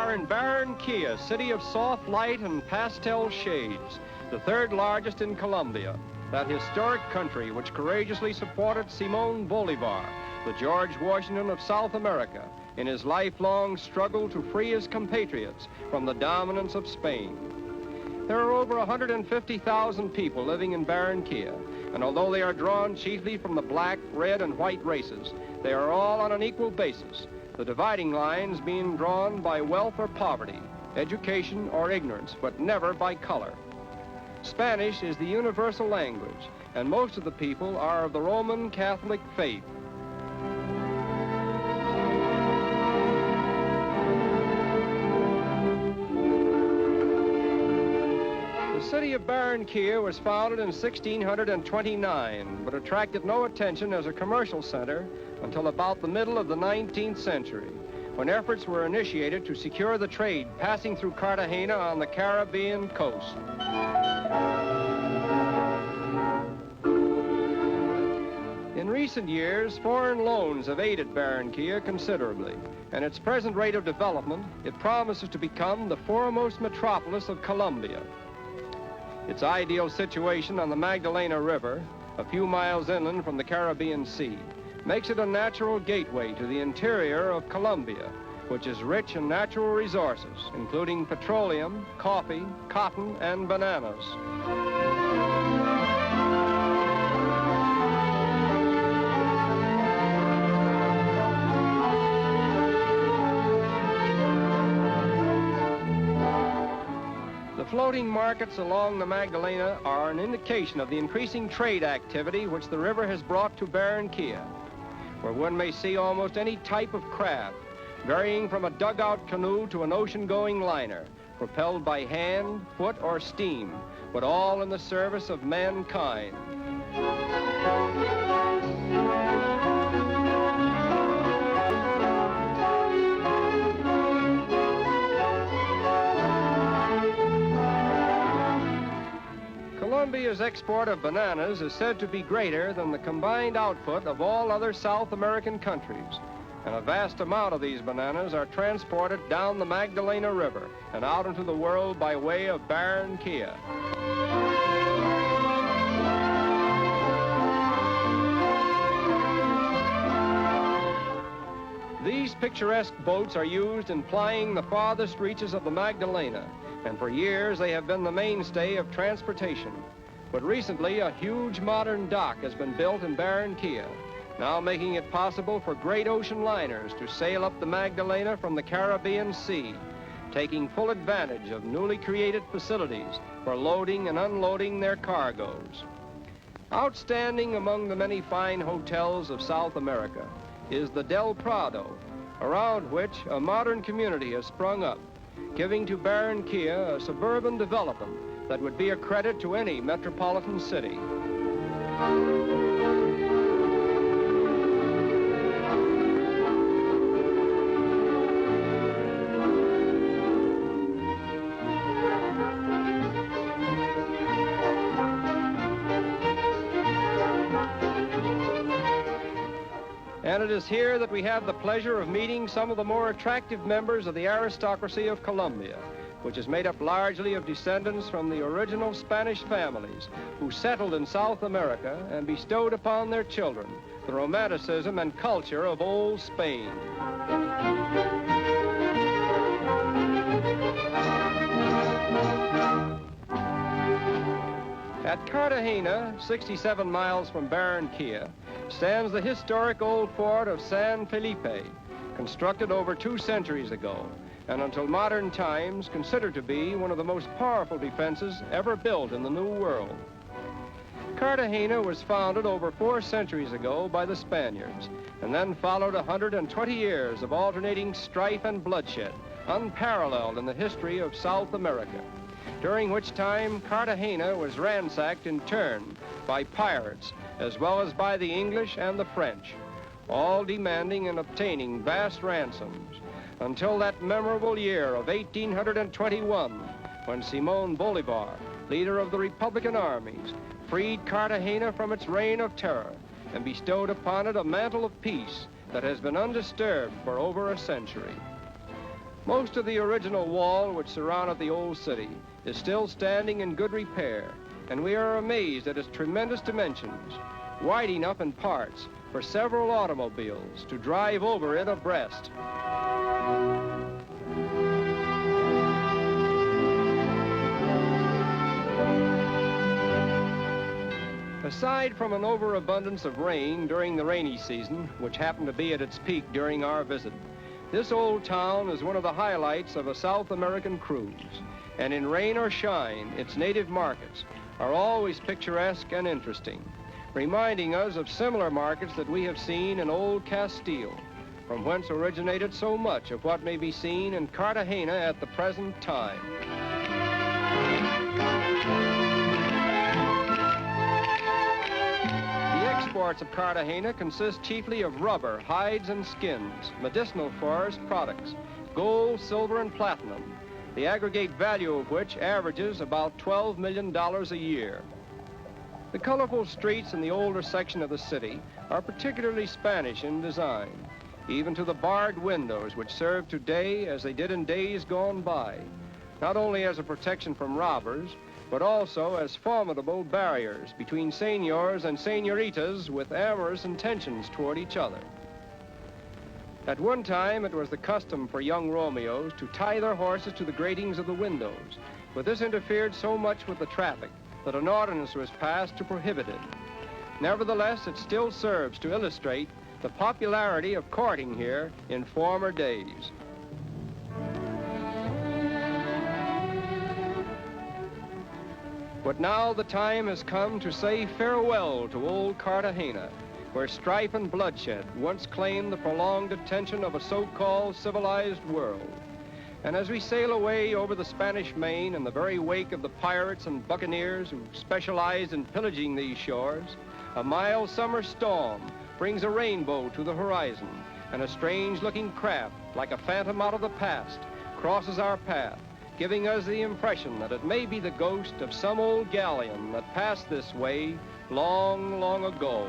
are in Barranquilla, city of soft light and pastel shades, the third largest in Colombia, that historic country which courageously supported Simón Bolívar, the George Washington of South America, in his lifelong struggle to free his compatriots from the dominance of Spain. There are over 150,000 people living in Barranquilla, and although they are drawn chiefly from the black, red, and white races, they are all on an equal basis, the dividing lines being drawn by wealth or poverty, education or ignorance, but never by color. Spanish is the universal language, and most of the people are of the Roman Catholic faith. The city of Barranquilla was founded in 1629, but attracted no attention as a commercial center until about the middle of the 19th century, when efforts were initiated to secure the trade passing through Cartagena on the Caribbean coast. In recent years, foreign loans have aided Barranquilla considerably, and its present rate of development, it promises to become the foremost metropolis of Colombia. Its ideal situation on the Magdalena River, a few miles inland from the Caribbean Sea, makes it a natural gateway to the interior of Colombia, which is rich in natural resources, including petroleum, coffee, cotton, and bananas. The floating markets along the Magdalena are an indication of the increasing trade activity which the river has brought to Barranquilla, where one may see almost any type of craft, varying from a dugout canoe to an ocean-going liner, propelled by hand, foot, or steam, but all in the service of mankind. Colombia's export of bananas is said to be greater than the combined output of all other South American countries, and a vast amount of these bananas are transported down the Magdalena River and out into the world by way of Barranquilla. These picturesque boats are used in plying the farthest reaches of the Magdalena, and for years they have been the mainstay of transportation. But recently, a huge modern dock has been built in Barranquilla, now making it possible for great ocean liners to sail up the Magdalena from the Caribbean Sea, taking full advantage of newly created facilities for loading and unloading their cargoes. Outstanding among the many fine hotels of South America is the Del Prado, around which a modern community has sprung up, giving to Barranquilla a suburban development that would be a credit to any metropolitan city. And it is here that we have the pleasure of meeting some of the more attractive members of the aristocracy of Colombia, which is made up largely of descendants from the original Spanish families who settled in South America and bestowed upon their children the romanticism and culture of old Spain. At Cartagena, 67 miles from Barranquilla, stands the historic old fort of San Felipe, constructed over 2 centuries ago, and until modern times considered to be one of the most powerful defenses ever built in the New World. Cartagena was founded over 4 centuries ago by the Spaniards, and then followed 120 years of alternating strife and bloodshed, unparalleled in the history of South America, during which time Cartagena was ransacked in turn by pirates, as well as by the English and the French, all demanding and obtaining vast ransoms, until that memorable year of 1821, when Simón Bolívar, leader of the Republican armies, freed Cartagena from its reign of terror and bestowed upon it a mantle of peace that has been undisturbed for over a century. Most of the original wall which surrounded the old city is still standing in good repair, and we are amazed at its tremendous dimensions, wide enough in parts for several automobiles to drive over it abreast. Aside from an overabundance of rain during the rainy season, which happened to be at its peak during our visit, this old town is one of the highlights of a South American cruise. And in rain or shine, its native markets are always picturesque and interesting, reminding us of similar markets that we have seen in old Castile, from whence originated so much of what may be seen in Cartagena at the present time. Exports of Cartagena consist chiefly of rubber, hides, and skins, medicinal forest products, gold, silver, and platinum, the aggregate value of which averages about $12 million a year. The colorful streets in the older section of the city are particularly Spanish in design, even to the barred windows which serve today as they did in days gone by, not only as a protection from robbers, but also as formidable barriers between senors and senoritas with amorous intentions toward each other. At one time, it was the custom for young Romeos to tie their horses to the gratings of the windows, but this interfered so much with the traffic that an ordinance was passed to prohibit it. Nevertheless, it still serves to illustrate the popularity of courting here in former days. But now the time has come to say farewell to old Cartagena, where strife and bloodshed once claimed the prolonged attention of a so-called civilized world. And as we sail away over the Spanish Main in the very wake of the pirates and buccaneers who specialized in pillaging these shores, a mild summer storm brings a rainbow to the horizon, and a strange-looking craft, like a phantom out of the past, crosses our path, giving us the impression that it may be the ghost of some old galleon that passed this way long, long ago.